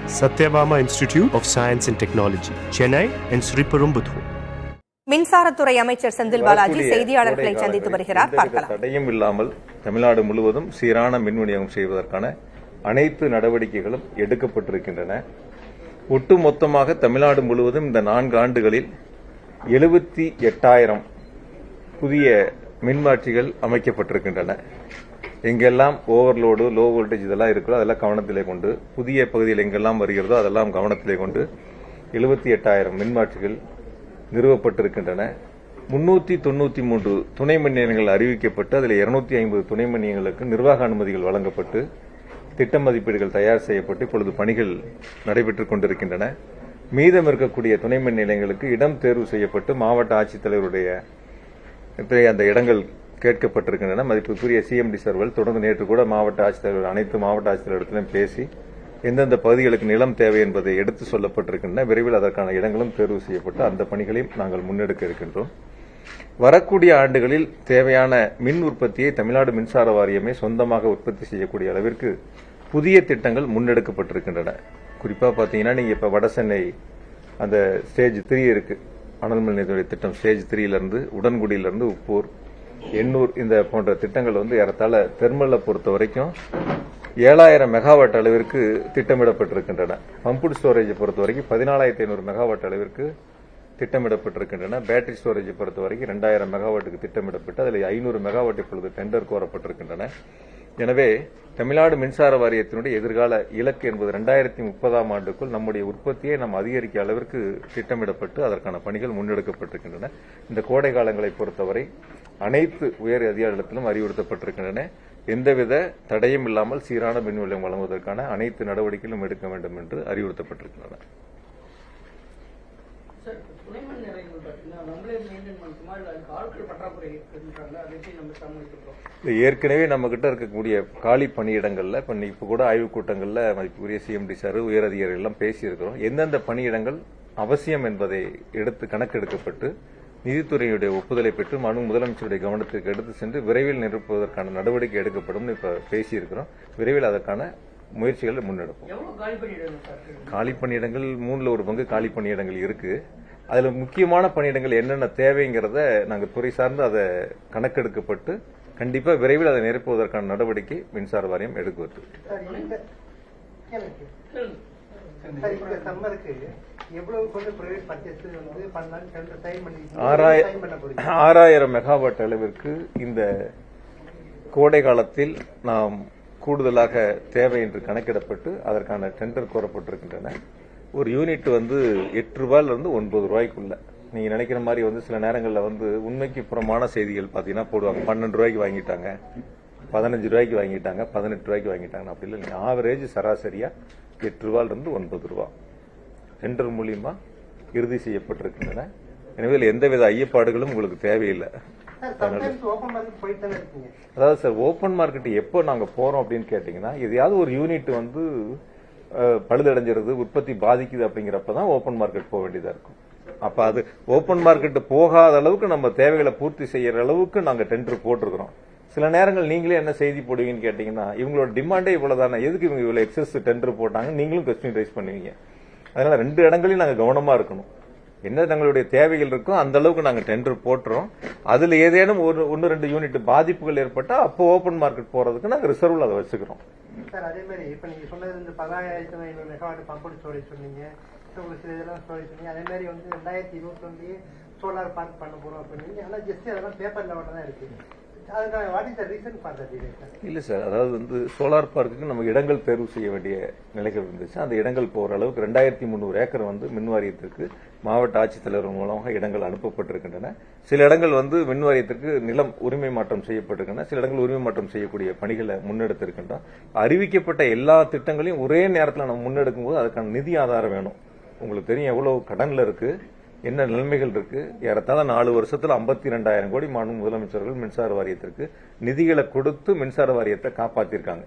Satyabama Institute of Science and Technology, Chennai and Sriperumbudur. மின்சாரத்துறை அமைச்சர் செந்தில் பாலாஜி செய்தியாளர்களை சந்தித்து வருகிறார். பார்க்கலாம். தடையும் இல்லாமல் தமிழ்நாடு முழுவதும் சீரான மின் விநியோகம் செய்வதற்கான அனைத்து நடவடிக்கைகளும் எடுக்கப்பட்டிருக்கின்றன. ஒட்டுமொத்தமாக தமிழ்நாடு முழுவதும் இந்த 4 ஆண்டுகளில் 78,000 புதிய மின்மாற்றிகள் அமைக்கப்பட்டிருக்கின்றன. எங்கெல்லாம் ஓவர்லோடு, லோ வோல்டேஜ் இதெல்லாம் இருக்கிறதோ அதெல்லாம் கவனத்திலே கொண்டு, புதிய பகுதியில் எங்கெல்லாம் வருகிறதோ அதெல்லாம் கவனத்திலே கொண்டு 78,000 மின்மாற்றிகள் நிறுவப்பட்டிருக்கின்றன. 393 துணை மின் நிலையங்கள் அறிவிக்கப்பட்டு அதில் 250 துணை மின் நிலையங்களுக்கு நிர்வாக அனுமதிகள் வழங்கப்பட்டு திட்ட மதிப்பீடுகள் தயார் செய்யப்பட்டு இப்பொழுது பணிகள் நடைபெற்றுக் கொண்டிருக்கின்றன. மீதம் இருக்கக்கூடிய துணை மின் நிலையங்களுக்கு இடம் தேர்வு செய்யப்பட்டு மாவட்ட ஆட்சித்தலைவருடைய அந்த இடங்கள் கேட்கப்பட்டிருக்கின்றன. மதிப்புக்குரிய சிஎம்டி சர்வல் தொடர்ந்து நேற்று கூட மாவட்ட ஆட்சித்தலைவர் அனைத்து மாவட்ட ஆட்சித்தலைவரிடத்திலும் பேசி எந்தெந்த பகுதிகளுக்கு நிலம் தேவை என்பதை எடுத்து சொல்லப்பட்டிருக்கின்றன. விரைவில் அதற்கான இடங்களும் தேர்வு செய்யப்பட்டு அந்த பணிகளையும் நாங்கள் முன்னெடுக்க இருக்கின்றோம். வரக்கூடிய ஆண்டுகளில் தேவையான மின் உற்பத்தியை தமிழ்நாடு மின்சார வாரியமே சொந்தமாக உற்பத்தி செய்யக்கூடிய அளவிற்கு புதிய திட்டங்கள் முன்னெடுக்கப்பட்டிருக்கின்றன. குறிப்பா பாத்தீங்கன்னா நீங்க இப்ப வடசென்னை அந்த ஸ்டேஜ் 3 இருக்கு, அனல் மின் நிலைய திட்டம் ஸ்டேஜ் 3 உடன்குடியிலிருந்து உப்பூர், எண்ணூர் இந்த போன்ற திட்டங்கள் ஏறத்தாழ தெர்மலை பொறுத்த வரைக்கும் 7,000 மெகாவாட் அளவிற்கு திட்டமிடப்பட்டிருக்கின்றன. பம்புடு ஸ்டோரேஜை பொறுத்த வரைக்கும் 14,500 மெகாவாட் அளவிற்கு திட்டமிடப்பட்டிருக்கின்றன. பேட்டரி ஸ்டோரேஜை பொறுத்த வரைக்கும் 2,000 மெகாவாட்டுக்கு திட்டமிடப்பட்டு அதில் 500 மெகாவாட் இப்பொழுது டெண்டர் கோரப்பட்டிருக்கின்றன. எனவே தமிழ்நாடு மின்சார வாரியத்தினுடைய எதிர்கால இலக்கு என்பது 2030ஆம் ஆண்டுக்குள் நம்முடைய உற்பத்தியை நாம் அதிகரிக்க அளவிற்கு திட்டமிடப்பட்டு அதற்கான பணிகள் முன்னெடுக்கப்பட்டிருக்கின்றன. இந்த கோடை காலங்களை பொறுத்தவரை அனைத்து உயர் அதிகாரிகளிடத்திலும் அறிவுறுத்தப்பட்டிருக்கின்றன. எந்தவித தடையும் இல்லாமல் சீரான மின் நிலையம் வழங்குவதற்கான அனைத்து நடவடிக்கைகளும் எடுக்க வேண்டும் என்று அறிவுறுத்தப்பட்டிருக்கின்றன. ஏற்கனவே நம்ம கிட்ட இருக்கக்கூடிய காலி பணியிடங்கள்ல இப்ப கூட ஆய்வுக் கூட்டங்கள்ல மதிப்புக்குரிய சிஎம்டி சார் உயர் அதிகாரிகள் எல்லாம் பேசியிருக்கிறோம். எந்தெந்த பணியிடங்கள் அவசியம் என்பதை எடுத்து கணக்கெடுக்கப்பட்டு நிதித்துறையுடைய ஒப்புதலை பெற்று முதலமைச்சருடைய கவனத்திற்கு எடுத்து சென்று விரைவில் நிரப்புவதற்கான நடவடிக்கை எடுக்கப்படும் இப்ப பேசியிருக்கிறோம். விரைவில் அதற்கான முயற்சிகளை முன்னெடுப்போம். காலி பணியிடங்கள் 1/3 காலி பணியிடங்கள் இருக்கு. அதுல முக்கியமான பணியிடங்கள் என்னென்ன தேவைங்கிறத நாங்கள் துறை சார்ந்து அதை கணக்கெடுக்கப்பட்டு கண்டிப்பா விரைவில் அதை நிரப்புவதற்கான நடவடிக்கை மின்சார வாரியம் எடுக்குவது. 6,000 மெகாவாட் அளவிற்கு இந்த கோடை காலத்தில் நாம் கூடுதலாக தேவை என்று கணக்கிடப்பட்டு அதற்கான டெண்டர் கோரப்பட்டிருக்கின்றன. ஒரு யூனிட் 8 ரூபாயிலிருந்து 9 ரூபாய்க்குள்ள. நீங்க நினைக்கிற மாதிரி சில நேரங்களில் உண்மைக்கு புறமான செய்திகள் பாத்தீங்கன்னா போடுவாங்க. 12 ரூபாய்க்கு வாங்கிட்டாங்க, 15 ரூபாய்க்கு வாங்கிட்டாங்க, 18 ரூபாய்க்கு வாங்கிட்டாங்க. அப்படி இல்லை, ஆவரேஜ் சராசரியா 8 ரூபாயிலிருந்து 9 ரூபாய் டெண்டர் மூலியமா இறுதி செய்யப்பட்டிருக்கின்றன. எனவே எந்தவித ஐயப்பாடுகளும் உங்களுக்கு தேவையில்லை. அதாவது சார், ஓபன் மார்க்கெட் எப்போ நாங்க போறோம் அப்படின்னு கேட்டீங்கன்னா, எதையாவது ஒரு யூனிட் பழுதடைஞ்சிருது, உற்பத்தி பாதிக்குது அப்படிங்கிறப்பதான் ஓபன் மார்க்கெட் போக வேண்டியதா இருக்கும். அப்ப அது ஓபன் மார்க்கெட் போகாத அளவுக்கு நம்ம தேவைகளை பூர்த்தி செய்யற அளவுக்கு நாங்க டெண்டர் போட்டிருக்கிறோம். சில நேரங்கள் நீங்களே என்ன செய்தி போடுவீங்கன்னு கேட்டீங்கன்னா, இவங்களோட டிமாண்டே இவ்வளவுதானே, எதுக்கு இவங்க இவ்வளவு எக்ஸஸ் டெண்டர் போட்டாங்க, நீங்களும் கொஸ்டின் ரைஸ் பண்ணுவீங்க. அதனால 2 இடங்களையும் நாங்க கவனமா இருக்கணும். என்ன தங்களுடைய தேவைகள் இருக்கோ அந்த அளவுக்கு நாங்க டெண்டர் போட்டுறோம். அதுல ஏதேனும் 1-2 யூனிட் பாதிப்புகள் ஏற்பட்டா அப்போ ஓபன் மார்க்கெட் போறதுக்கு நாங்க ரிசர்வ்ல அதை வச்சுக்கிறோம். சார், அதே மாதிரி இப்ப நீங்க சொன்னது 10,500 மெகாவாட் பம்பு ஸ்டோரேஜ் சொன்னீங்க, சில இதெல்லாம் ஸ்டோரேஜ் சொன்னீங்க. அதே மாதிரி 2021 சோலார் பார்க் பண்ண போறோம் அப்படின்னு. ஆனா ஜஸ்ட் அதெல்லாம் பேப்பர் லெவல்ல தான் இருக்கு. இல்ல சார், அதாவது சோலார் பார்க்குக்கு நம்ம இடங்கள் தேர்வு செய்ய வேண்டிய நிலைகள் இருந்துச்சு. அந்த இடங்கள் போற அளவுக்கு 2,300 ஏக்கர் மின் வாரியத்திற்கு மாவட்ட ஆட்சித்தலைவர் மூலமாக இடங்கள் அனுப்பப்பட்டிருக்கின்றன. சில இடங்கள் மின் வாரியத்திற்கு நிலம் உரிமை மாற்றம் செய்யப்பட்டிருக்கின்றன. சில இடங்கள் உரிமை மாற்றம் செய்யக்கூடிய பணிகளை முன்னெடுத்திருக்கின்றோம். அறிவிக்கப்பட்ட எல்லா திட்டங்களையும் ஒரே நேரத்தில் நம்ம முன்னெடுக்கும் போது அதுக்கான நிதி ஆதாரம் வேணும். உங்களுக்கு தெரியும் எவ்வளவு கடன்ல இருக்கு, என்ன நிலைமைகள் இருக்கு. ஏறத்தாழ 4 வருஷத்துல 52,000 கோடி மாநில முதலமைச்சர்கள் மின்சார வாரியத்திற்கு நிதிகளை கொடுத்து மின்சார வாரியத்தை காப்பாற்றிருக்காங்க.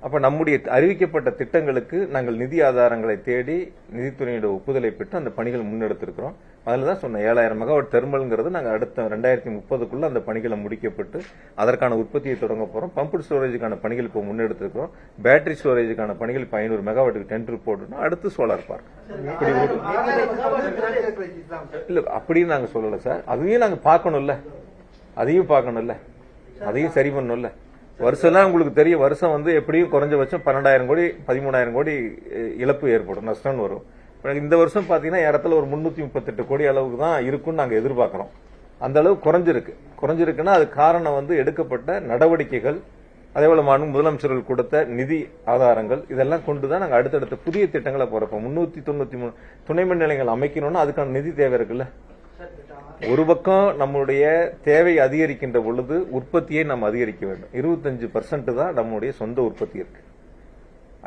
அப்ப நம்முடைய அறிவிக்கப்பட்ட திட்டங்களுக்கு நாங்கள் நிதி ஆதாரங்களை தேடி நிதித்துறையோட ஒப்புதலை பெற்று அந்த பணிகள் முன்னெடுத்திருக்கிறோம். அதில் தான் சொன்னேன் 7000 மெகாவாட் தெர்மல்ங்கிறது நாங்கள் அடுத்த 2030க்குள்ள அந்த பணிகளை முடிக்கப்பட்டு அதற்கான உற்பத்தியை தொடங்க போறோம். பம்பு ஸ்டோரேஜுக்கான பணிகள் இப்போ முன்னெடுத்திருக்கிறோம். பேட்டரி ஸ்டோரேஜுக்கான பணிகள் இப்போ 500 மெகாவாட்டுக்கு டெண்டர் போட்டுனா அடுத்து சோலார் பார்க். இப்படி இல்ல அப்படின்னு நாங்க சொல்லல சார். அதையும் நாங்க பார்க்கணும்ல, அதையும் சரி பண்ணணும்ல. வருஷம்லாம் உங்களுக்கு தெரியும், வருஷம் வந்து எப்படியும் குறைஞ்சபட்சம் 12,000 கோடி 13,000 கோடி இழப்பு ஏற்படும், நஷ்டம் வரும். இந்த வருஷம் பாத்தீங்கன்னா இடத்துல ஒரு 338 கோடி அளவுக்கு தான் இருக்குன்னு நாங்க எதிர்பார்க்கிறோம். அந்த அளவு குறைஞ்சிருக்குன்னா அது காரணம் வந்து எடுக்கப்பட்ட நடவடிக்கைகள், அதே போல முதலமைச்சர்கள் கொடுத்த நிதி ஆதாரங்கள், இதெல்லாம் கொண்டுதான் நாங்க அடுத்தடுத்த புதிய திட்டங்களை போறப்போம். 393 துணை மின் நிலையங்கள் அமைக்கணும்னா அதுக்கான நிதி தேவை இருக்குல்ல. ஒரு பக்கம் நம்மளுடைய தேவை அதிகரிக்கின்ற பொழுது உற்பத்தியை நாம் அதிகரிக்க வேண்டும். 25% தான் நம்முடைய சொந்த உற்பத்தி இருக்கு.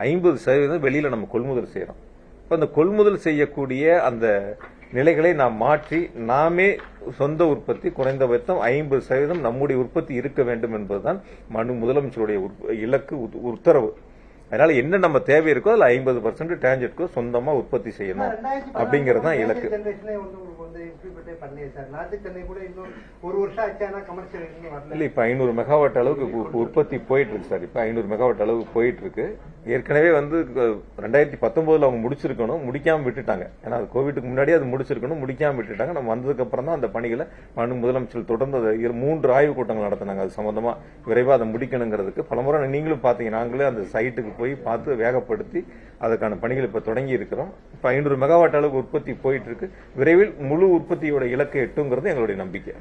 50% வெளியில நம்ம கொள்முதல் செய்யறோம். இப்ப அந்த கொள்முதல் செய்யக்கூடிய அந்த நிலைகளை நாம் மாற்றி நாமே சொந்த உற்பத்தி குறைந்தபட்சம் 50% நம்முடைய உற்பத்தி இருக்க வேண்டும் என்பதுதான் முதலமைச்சருடைய இலக்கு, உத்தரவு. அதனால என்ன நம்ம தேவை இருக்கோ அதுல 50% டான்ஜெட்கோ சொந்தமா உற்பத்தி செய்யணும் அப்படிங்கறது தான் இலக்கு. இல்ல இப்ப 500 மெகாவாட் அளவுக்கு உற்பத்தி போயிட்டு இருக்கு சார். இப்ப 500 மெகாவாட் அளவுக்கு போயிட்டு இருக்கு. ஏற்கனவே வந்து 2019 அவங்க முடிச்சிருக்கணும், முடிக்காம விட்டுட்டாங்க. ஏன்னா கோவிட்டுக்கு முன்னாடி அது முடிச்சிருக்கணும், முடிக்காம விட்டுட்டாங்க. நம்ம வந்ததுக்கு அப்புறம் தான் அந்த பணிகளை முதலமைச்சர் தொடர்ந்து 3 ஆய்வுக் கூட்டங்கள் நடத்தினாங்க. அது சம்பந்தமா விரைவா அதை முடிக்கணுங்கிறதுக்கு பலமுறை நீங்களும் பாத்தீங்க, நாங்களே அந்த சைட்டுக்கு போய் பார்த்து வேகப்படுத்தி அதற்கான பணிகள் இப்ப தொடங்கி இருக்கிறோம். இப்ப 500 மெகாவாட் அளவுக்கு உற்பத்தி போயிட்டு இருக்கு. விரைவில் முழு உற்பத்தியோட இலக்கை எட்டுங்கிறது எங்களுடைய நம்பிக்கை.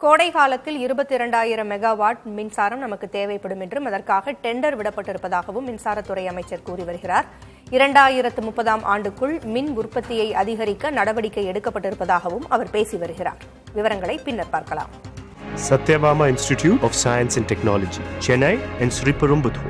கோடை காலத்தில் 22,000 மெகாவாட் மின்சாரம் நமக்கு தேவைப்படும் என்றும் அதற்காக டெண்டர் விடப்பட்டிருப்பதாகவும் மின்சாரத்துறை அமைச்சர் கூறி வருகிறார். 2030ஆம் ஆண்டுக்குள் மின் உற்பத்தியை அதிகரிக்க நடவடிக்கை எடுக்கப்பட்டிருப்பதாகவும் அவர் பேசி வருகிறார். விவரங்களை பின்னர் பார்க்கலாம். Satyabama Institute of Science and Technology, Chennai and Sriperumbudur.